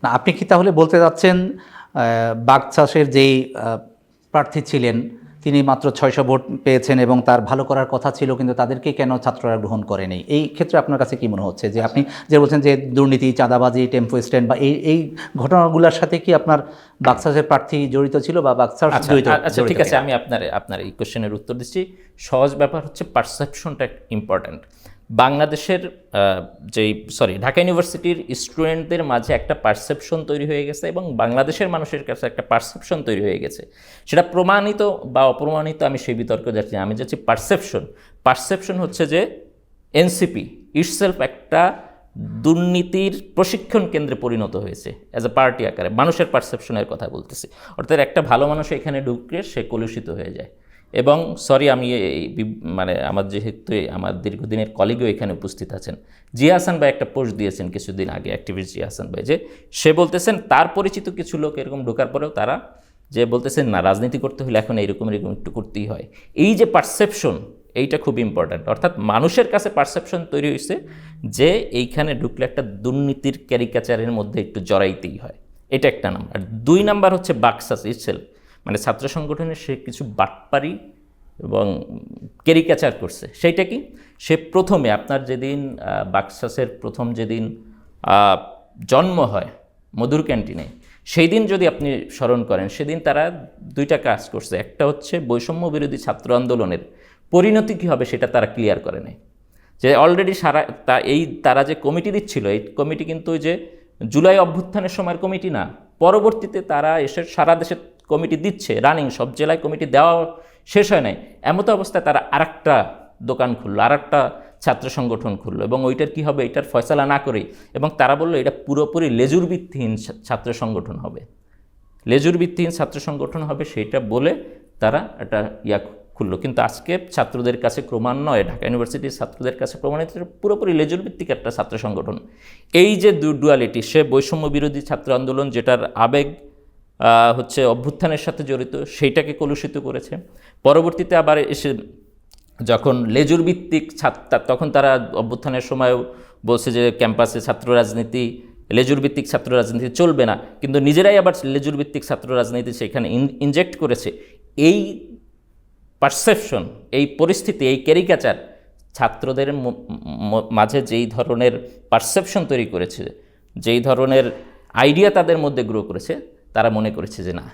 না, আপনি কি তাহলে বলতে চাচ্ছেন বাকচাষের যেই প্রার্থী ছিলেন তিনি মাত্র 600 ভোট পেয়েছেন এবং তার ভালো করার কথা ছিল, কিন্তু তাদেরকে কেন ছাত্ররা গ্রহণ করেনি? এই ক্ষেত্রে আপনার কাছে কি মনে হচ্ছে যে আপনি যে বলছেন যে দুর্নীতি, চাঁদাবাজি, টেম্পো স্ট্যান্ড বা এই এই ঘটনাগুলোর সাথে কি আপনার বাকচাষের প্রার্থী জড়িত ছিল বা বাকচাষ জড়িত? আচ্ছা ঠিক আছে, আমি আপনার এই কোশ্চেনের উত্তর দিচ্ছি। সহজ ব্যাপার হচ্ছে পারসেপশনটা ইম্পর্ট্যান্ট। বাংলাদেশের ঢাকা ইউনিভার্সিটির স্টুডেন্টদের মাঝে একটা পারসেপশন তৈরি হয়ে গেছে এবং বাংলাদেশের মানুষের কাছে একটা পারসেপশন তৈরি হয়ে গেছে। সেটা প্রমাণিত বা অপ্রমাণিত আমি সেই বিতর্কে যাচ্ছি না, আমি যাচ্ছি পারসেপশন হচ্ছে যে এনসিপি ইটসেলফ একটা দুর্নীতির প্রশিক্ষণ কেন্দ্রে পরিণত হয়েছে অ্যাজ এ পার্টি আকারে। মানুষের পারসেপশনের কথা বলতেছি, অর্থাৎ একটা ভালো মানুষ এখানে ঢুকে সে কলুষিত হয়ে যায়। এবং আমি আমার যেহেতু আমার দীর্ঘদিনের কলিগও এখানে উপস্থিত আছেন, জিয়া হাসান ভাই একটা পোস্ট দিয়েছেন কিছুদিন আগে, অ্যাক্টিভিস্ট জিয়া হাসান ভাই, যে সে বলতেছেন তার পরিচিত কিছু লোক এরকম ঢোকার পরেও তারা যে বলতেছেন না, রাজনীতি করতে হলে এখন এরকম একটু করতেই হয়। এই যে পারসেপশন, এইটা খুব ইম্পর্ট্যান্ট। অর্থাৎ মানুষের কাছে পারসেপশন তৈরি হয়েছে যে এইখানে ঢুকলে একটা দুর্নীতির ক্যারিকাচারের মধ্যে একটু জড়াইতেই হয়। এটা একটা নাম্বার। 2 নাম্বার হচ্ছে বাকসাস ইটসেলফ, মানে ছাত্র সংগঠনের সে কিছু বাটপারি এবং ক্যারিকাচার করছে। সেইটা কি, সে প্রথমে আপনার যেদিন বাকসাসের প্রথম যেদিন জন্ম হয় মধুর ক্যান্টিনে, সেই দিন যদি আপনি স্মরণ করেন, সেদিন তারা 2টা কাজ করছে। একটা হচ্ছে বৈষম্য বিরোধী ছাত্র আন্দোলনের পরিণতি কী হবে সেটা তারা ক্লিয়ার করে নেয়। যে অলরেডি তারা যে কমিটি দিচ্ছিল, এই কমিটি কিন্তু ওই যে জুলাই অভ্যুত্থানের সময়ের কমিটি না, পরবর্তীতে তারা এসে সারা দেশে কমিটি দিচ্ছে, রানিং সব জেলায় কমিটি দেওয়া শেষ হয় নাই, এমতো অবস্থায় তারা আরেকটা দোকান খুললো, আরেকটা ছাত্র সংগঠন খুললো, এবং ওইটার কি হবে এটার ফয়সালা না করেই, এবং তারা বললো এটা পুরোপুরি লেজুর ভিত্তিহীন ছাত্র সংগঠন হবে, লেজুর ভিত্তিহীন ছাত্র সংগঠন হবে, সেইটা বলে তারা একটা খুললো। কিন্তু আজকে ছাত্রদের কাছে ক্রমান্বয়ে ঢাকা ইউনিভার্সিটির ছাত্রদের কাছে প্রমাণিত পুরোপুরি লেজুর ভিত্তিক একটা ছাত্র সংগঠন। এই যে ডুয়ালিটি, সে বৈষম্য বিরোধী ছাত্র আন্দোলন যেটার আবেগ হচ্ছে অভ্যুত্থানের সাথে জড়িত, সেইটাকে কলুষিত করেছে। পরবর্তীতে আবার এসে যখন লেজুর ভিত্তিক তখন তারা অভ্যুত্থানের সময়ও বলছে যে ক্যাম্পাসে ছাত্র রাজনীতি, লেজুর ভিত্তিক ছাত্র রাজনীতি চলবে না, কিন্তু নিজেরাই আবার লেজুর ভিত্তিক ছাত্র রাজনীতি সেখানে ইনজেক্ট করেছে। এই পারসেপশন, এই পরিস্থিতি, এই ক্যারিকাচার ছাত্রদের মাঝে যেই ধরনের পারসেপশন তৈরি করেছে, যেই ধরনের আইডিয়া তাদের মধ্যে গ্রো করেছে, তারা মনে করেছে যে না,